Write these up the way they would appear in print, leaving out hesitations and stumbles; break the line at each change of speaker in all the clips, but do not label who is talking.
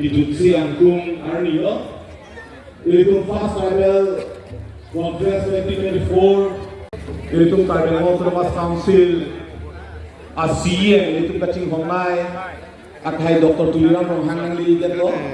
Idutsi Angkung Arnio, Ilitung Fast Tribal Conference 2024, Ilitung Tribal Autonomous Council, ASEAN, Ilitung Kaching Hongnai, at Hai Dr. Tuliram from Hanang Ligetlo.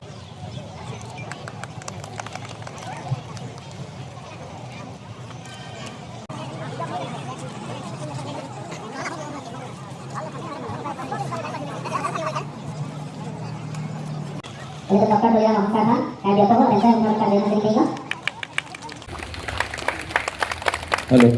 Untuk Dr. Tuliram Mahasabhan, kaya dito po, ito yung mga kalilang Pilipino.
Hello.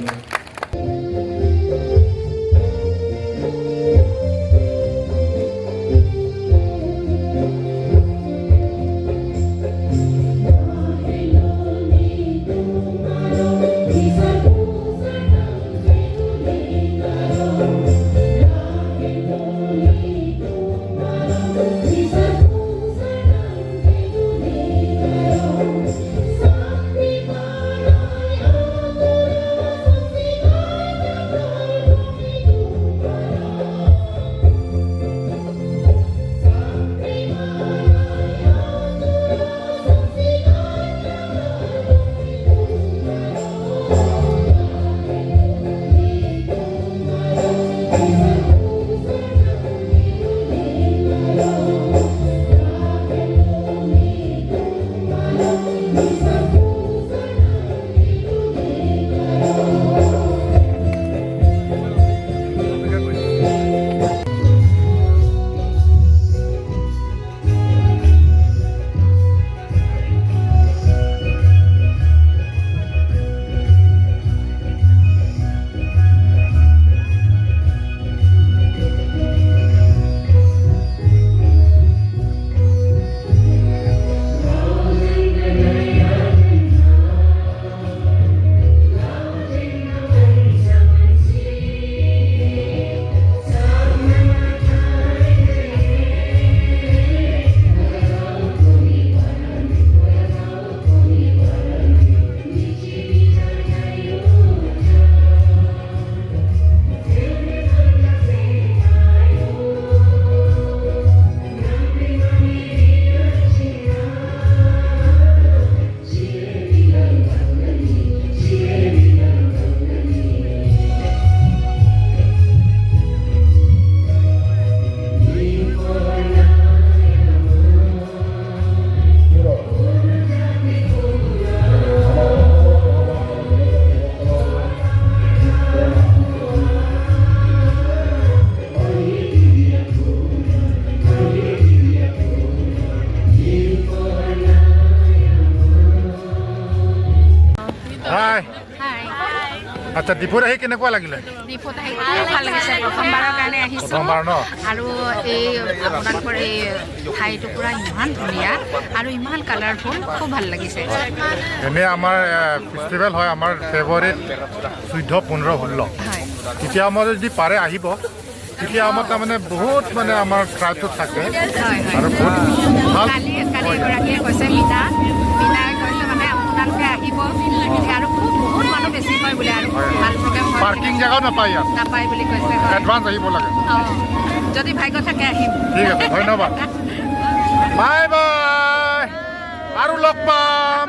আচ্ছা ডিপুত আহি কেনেকুৱা লাগিলে?
ডিপুত আহি খুব ভাল লাগিছে, প্ৰথমবাৰৰ কাৰণে আহিছোঁ।
প্ৰথমবাৰ ন?
আৰু এই আপোনালোকৰ এই ঠাইটুকুৰা ইমান ধুনীয়া আৰু ইমান কালাৰফুল, খুব ভাল লাগিছে।
এনে আমাৰ ফেষ্টিভেল হয় আমাৰ ফেব্ৰুৱাৰীত 14, 15, 16।
হয়,
তেতিয়া আমাৰ যদি পাৰে আহিব, তেতিয়া আমাৰ তাৰমানে বহুত মানে আমাৰ ক্ৰাউডটো থাকে আৰু বহুত ভাল।
কালি এগৰাকীয়ে কৈছে, মীনাই কৈছে মানে আপোনালোকে আহিব আৰু খুব বহুত মানুহ বেছি হয় বোলে আৰু ভাল প্ৰগ্ৰেম হয়।
পাৰ্কিং জেগাও নাপায় ইয়াত,
নাপায় বুলি কৈছে।
এডভান্স আহিব লাগে।
যদি ভাগ্য থাকে আহিম।
ঠিক আছে, ধন্যবাদ। বাই বাই, আৰু লগ পাম।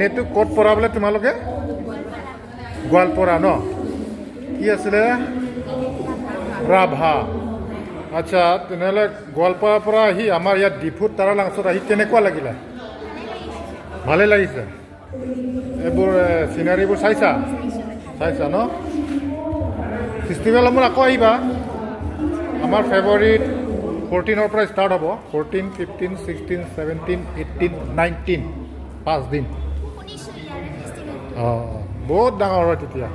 এনেইতো ক'ত পঢ়া বোলে তোমালোকে গোৱালপাৰা ন কি আছিলে ৰাভা আচ্ছা তেনেহ'লে গোৱালপাৰাৰ পৰা আহি আমাৰ ইয়াত ডিফুত তাৰা লাংচত আহি কেনেকুৱা লাগিলে ভালেই লাগিছে এইবোৰ চিনাৰীবোৰ চাইছা ন ফেষ্টিভেলসমূহ আকৌ আহিবা আমাৰ ফেব্ৰুৱাৰীত 14ৰ পৰা ষ্টাৰ্ট হ'ব 14, 15, 16, 17, 18, 19 5 দিন অঁ বহুত ডাঙৰ হয় তেতিয়া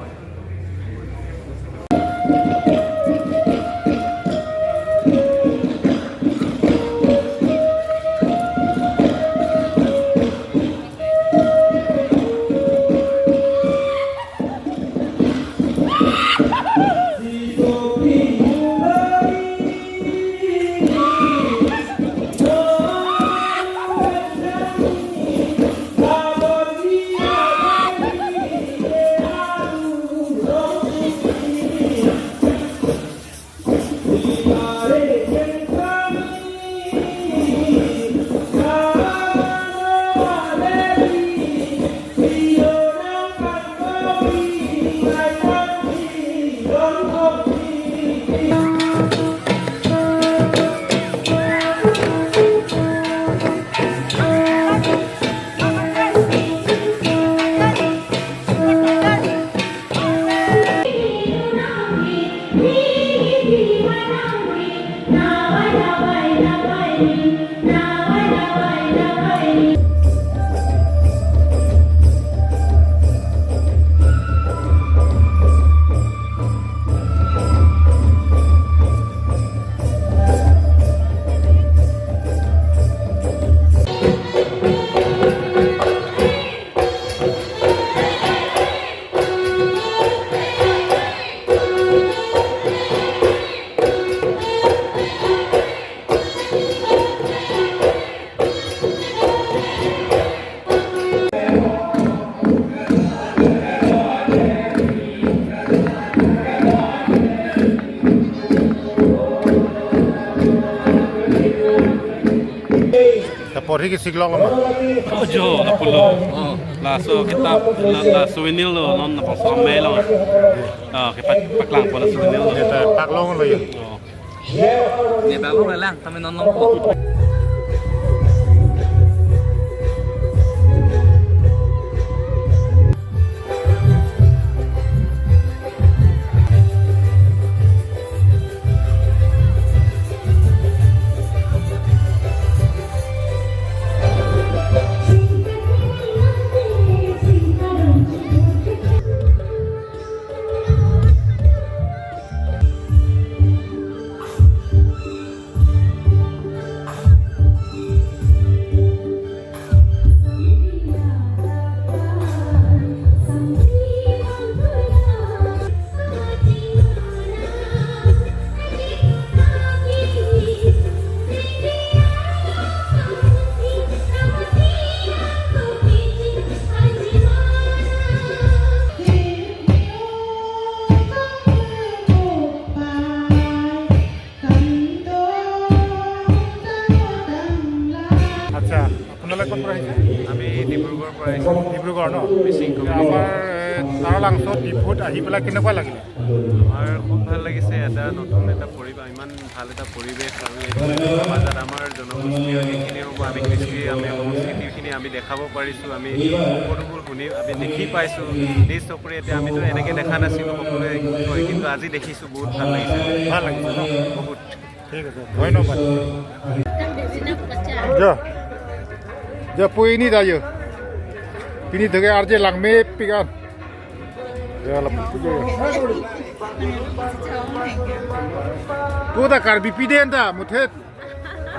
Pori ki siglo lama.
Jo, la pulo. La so kita la souvenir lo non na pas melo. Ke paklang pola souvenir lo.
Kita paklong lo ya.
Ni baru lang, kami non po.
আমি ডিব্ৰুগড়ৰ পৰা আহিছোঁ ডিব্ৰুগড় ন আমাৰ তাৰা লাংচত ডিফুত আহি পেলাই কেনেকুৱা লাগিলে
আমাৰ খুব ভাল লাগিছে এটা নতুন এটা পৰিৱেশ ইমান ভাল এটা পৰিৱেশ আৰু সমাজত আমাৰ জনগোষ্ঠীয় সেইখিনিও আমি কৃষ্টি আমি সংস্কৃতিখিনি আমি দেখাব পাৰিছোঁ আমি সকলোবোৰ শুনি আমি দেখি পাইছোঁ নিজ চকুৰে এতিয়া আমিতো এনেকৈ দেখা নাছিলোঁ সকলোৱে কয় কিন্তু আজি দেখিছোঁ বহুত ভাল লাগিছে
ন বহুত ঠিক আছে ধন্যবাদ Giờ pui ini dah je. Ini dengan arje lang me pikan. Ya lah pui je. Tu dah karbi piden dah, muthet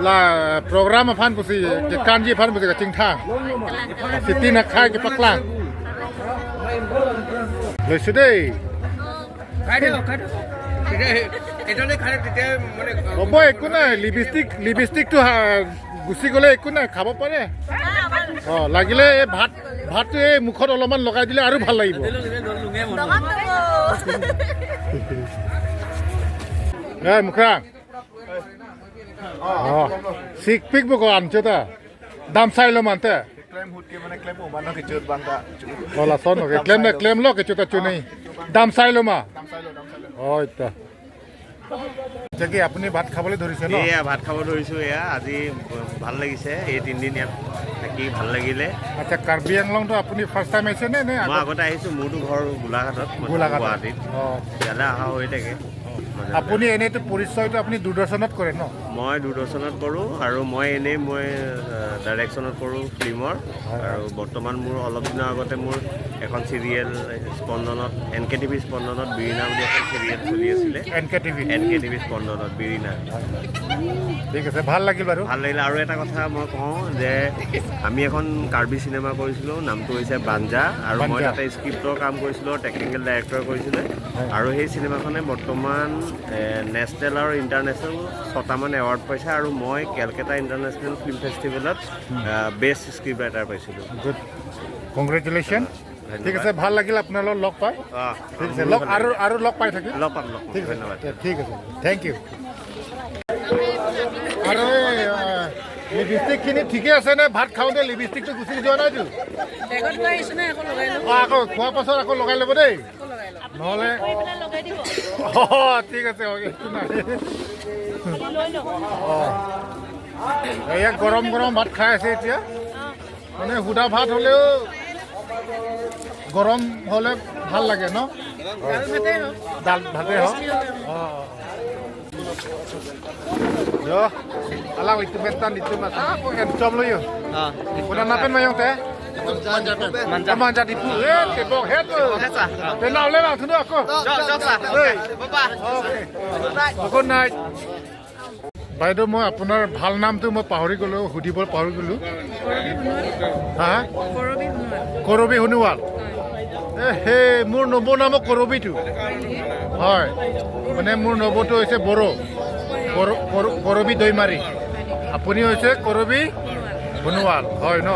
lah program apa pun sih, ke kanji apa pun sih ke cingtang. Siti nak khai ke paklang. Leh sudah.
Khai deh. Itu ni khai kita mana?
Oh boy, ikut na lipstick tu গুচি গ'লে একো নাই খাব পাৰে অঁ লাগিলে এই ভাতটো এই মুখত অলপমান লগাই দিলে আৰু ভাল লাগিব এই মুখৰাং অঁ চিক পিক বক আনছে তা দাম চাই ল'ম আনতে
klaim hut ke mana klaim uban no kecut bangta.
Oh, lason oke. Klaim lo kecut acu nih. Dam sai lo ma.
Dam silo.
Oh, itu. Jadi আপুনি ভাত খাবলৈ ধৰিছে ন?
এয়া ভাত খাব ধৰিছোঁ এয়া আজি ভাল লাগিছে এই 3 দিন ইয়াত থাকি ভাল লাগিলে
আচ্ছা কাৰ্বি আংলংটো আপুনি ফাৰ্ষ্ট টাইম আহিছে নে
মই আগতে আহিছোঁ মোৰতো ঘৰ গোলাঘাটত মই গুৱাহাটীত ইয়ালৈ অহা হৈ থাকে
আপুনি এনেইতো পৰিচয়টো আপুনি দূৰদৰ্শনত কৰে ন?
মই দূৰদৰ্শনত কৰোঁ আৰু মই ডাইৰেকশ্যনত কৰোঁ ফিল্মৰ আৰু বৰ্তমান মোৰ অলপ দিনৰ আগতে মোৰ এখন চিৰিয়েল স্পন্দনত NKTV স্পন্দনত বিৰিণা বুলি এখন চিৰিয়েল চলি আছিলে NKTV স্পন্দনত বিৰিণা
ঠিক আছে ভাল লাগিল বাৰু
ভাল লাগিলে আৰু এটা কথা মই কওঁ যে আমি এখন কাৰ্বি চিনেমা কৰিছিলোঁ নামটো হৈছে বাঞ্জা আৰু মই তাতে স্ক্ৰিপ্টৰ কাম কৰিছিলোঁ টেকনিকেল ডাইৰেক্টৰ কৰিছিলোঁ আৰু সেই চিনেমাখনে বৰ্তমান নেশ্যনেল আৰু ইণ্টাৰনেশ্যনেল 6টামান এৱাৰ্ড পাইছে আৰু মই কেলকাতা ইণ্টাৰনেশ্যনেল ফিল্ম ফেষ্টিভেলত বেষ্ট স্ক্ৰিপ্ট ৰাইটাৰ পাইছিলোঁ
গুড কংগ্ৰেচুলেশ্যন ঠিক আছে ভাল লাগিল আপোনাৰ লগত লগ পাই ঠিক আছে আৰু লগ পাই থাকিম
লগ পাম
ঠিক আছে
ধন্যবাদ
ঠিক আছে থেংক ইউ আৰু লিপষ্টিকখিনি ঠিকে আছে নে ভাত খাওঁতে লিপষ্টিকটো গুচি যোৱা নাইতো আকৌ খোৱাৰ পাছত আকৌ লগাই ল'ব দেই নহ'লে ঠিক আছে একো নাই এয়া গৰম ভাত খাই আছে এতিয়া মানে সুদা ভাত হ'লেও গৰম হ'লে ভাল লাগে ন দাল ভাতেই হওক yo alang itu bentan itu mas aku encom lo yo udah napen mayong teh manja di pu tebok het kenal le lang thunu aku
jok sa
good night বাইদেউ মই আপোনাৰ ভাল নামটো মই পাহৰি গ'লো সুধিব পাহৰি গ'লো হা কৰবী সোণোৱাল হে মোৰ নব নাম কৰবীটো হয় মানে মোৰ নবটো হৈছে বড়ো কৰবী দৈমাৰী আপুনি হৈছে কৰবী সোণোৱাল হয় ন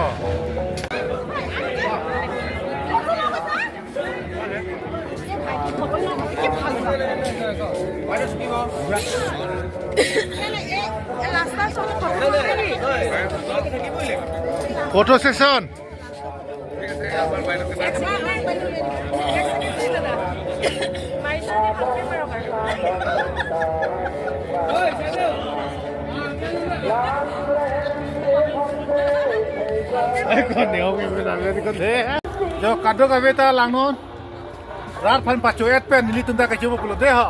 photo session Yo kadang kami ta langon. Rar pan pacu et pen nili tunda kacu pulo deh ha.